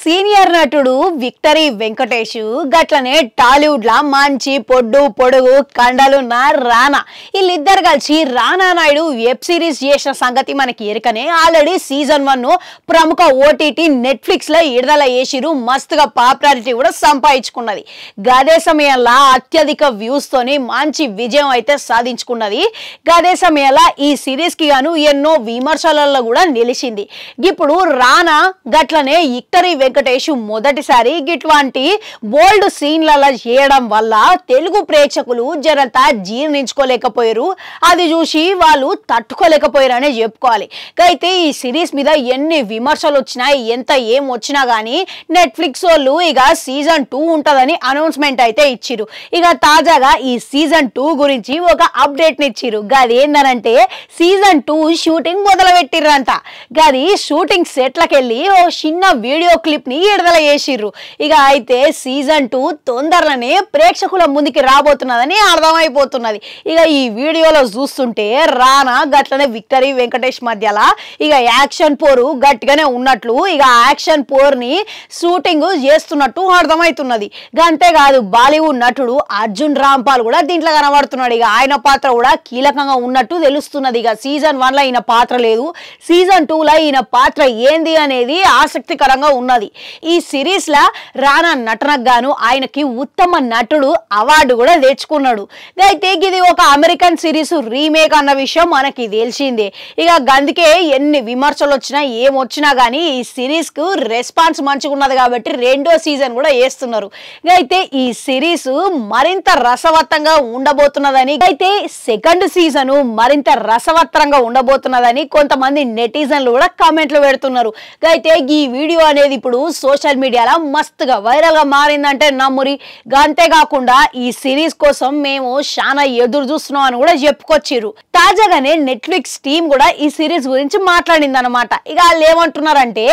Senior నటుడు victory Venkatesh గట్లనే టాలీవుడ్ లా మంచి పొడుగు కండలున్న రానా వీళ్ళిద్దరు కలిసి రానా నాయుడు వెబ్ సిరీస్ చేసిన సంగతి మనకి ఎరకనే. ఆల్రెడీ సీజన్ 1 ప్రముఖ ఓటీటీ నెట్ఫ్లిక్స్ లో విడుదల చేసిరు. మస్తుగా పాపులారిటీ కూడా సంపాదించుకున్నది. గదే సమయంలో అత్యధిక వ్యూస్ తోని మంచి విజయం అయితే సాధించుకున్నది. గదే సమయంలో ఈ సిరీస్ కి గాను ఎన్నో విమర్శలలో కూడా నిలిచింది. ఇప్పుడు రానా గట్లనే విక్టరీ వెంకటేష్ మొదటిసారి ఇటువంటి బోల్డ్ సీన్లలో చేయడం వల్ల తెలుగు ప్రేక్షకులు జరంతా జీర్ణించుకోలేకపోయారు. అది చూసి వాళ్ళు తట్టుకోలేకపోయారనే చెప్పుకోవాలి. అయితే ఈ సిరీస్ మీద ఎన్ని విమర్శలు వచ్చినా ఎంత ఏం వచ్చినా గానీ నెట్ఫ్లిక్స్ వాళ్ళు ఇక సీజన్ 2 ఉంటదని అనౌన్స్మెంట్ అయితే ఇచ్చిరు. ఇక తాజాగా ఈ సీజన్ 2 గురించి ఒక అప్డేట్ ఇచ్చిరు. గది ఏందనంటే సీజన్ 2 షూటింగ్ మొదలు పెట్టిర్రంట. గది షూటింగ్ సెట్లకి వెళ్ళి ఓ చిన్న వీడియో క్లిప్ ని విడుదల చేసిర్రు. ఇక అయితే సీజన్ 2 తొందరలోనే ప్రేక్షకుల ముందుకి రాబోతున్నదని అర్థమైపోతున్నది. ఇక ఈ వీడియోలో చూస్తుంటే రానా గట్లనే విక్టరీ వెంకటేష్ మధ్యలో ఇక యాక్షన్ పోరు గట్టిగానే ఉన్నట్లు ఇక యాక్షన్ పోర్ ని షూటింగ్ చేస్తున్నట్టు అర్థమవుతున్నది. అంతేకాదు బాలీవుడ్ నటుడు అర్జున్ రాంపాల్ కూడా దీంట్లో కనబడుతున్నాడు. ఇక ఆయన పాత్ర కూడా కీలకంగా ఉన్నట్టు తెలుస్తున్నది. ఇక సీజన్ 1 లో ఈయన పాత్ర లేదు, సీజన్ 2 లో ఈయన పాత్ర ఏంది అనేది ఆసక్తికరంగా ఉన్నది. ఈ సిరీస్ లా రానా నటనకు గాను ఆయనకి ఉత్తమ నటుడు అవార్డు కూడా తెచ్చుకున్నాడు. అయితే ఇది ఒక అమెరికన్ సిరీస్ రీమేక్ అన్న విషయం మనకి తెలిసిందే. ఇక అందుకే ఎన్ని విమర్శలు వచ్చినా ఏమొచ్చినా గానీ ఈ సిరీస్ కు రెస్పాన్స్ మంచిగా ఉన్నది కాబట్టి రెండో సీజన్ కూడా వేస్తున్నారు. అయితే ఈ సిరీస్ మరింత రసవత్తంగా ఉండబోతున్నదని, అయితే సెకండ్ సీజన్ మరింత రసవత్తంగా ఉండబోతున్నదని కొంతమంది నెటిజన్లు కూడా కామెంట్లు పెడుతున్నారు. అయితే ఈ వీడియో అనేది ఇప్పుడు సోషల్ మీడియాలో మస్తుగా వైరల్ గా మారిందంటే నమ్మురి. అంతేకాకుండా ఈ సిరీస్ కోసం మేము చాలా ఎదురు చూస్తున్నాం అని కూడా చెప్పుకొచ్చిర్రు. తాజాగానే నెట్ఫ్లిక్స్ టీం కూడా ఈ సిరీస్ గురించి మాట్లాడింది అనమాట. ఇక వాళ్ళు ఏమంటున్నారంటే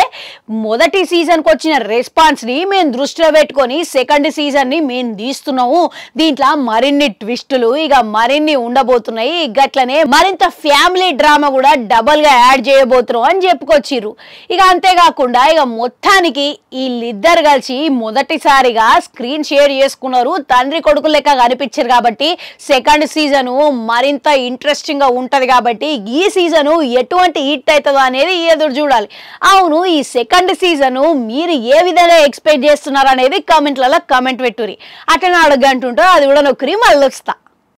మొదటి సీజన్ కి వచ్చిన రెస్పాన్స్ ని మేము దృష్టిలో పెట్టుకొని సెకండ్ సీజన్ ని మేము తీస్తున్నాము. దీంట్లో మరిన్ని ట్విస్టులు ఇక మరిన్ని ఉండబోతున్నాయి. గట్లనే మరింత ఫ్యామిలీ డ్రామా కూడా డబల్ గా యాడ్ చేయబోతున్నాం అని చెప్పుకొచ్చిర్రు. ఇక అంతేకాకుండా ఇక మొత్తానికి వీళ్ళిద్దరు కలిసి మొదటిసారిగా స్క్రీన్ షేర్ చేసుకున్నారు. తండ్రి కొడుకు లెక్క కనిపించారు కాబట్టి సెకండ్ సీజన్ మరింత ఇంట్రెస్టింగ్ గా ఉంటది. కాబట్టి ఈ సీజన్ ఎటువంటి హిట్ అవుతుందో అనేది ఎదురు చూడాలి. అవును, ఈ సెకండ్ సీజన్ మీరు ఏ విధంగా ఎక్స్పెక్ట్ చేస్తున్నారు అనేది కామెంట్లలో కామెంట్ పెట్టుర్రి. అట్లనే అడగంటుంటో అది కూడా నొక్కరి మళ్ళీ వస్తా.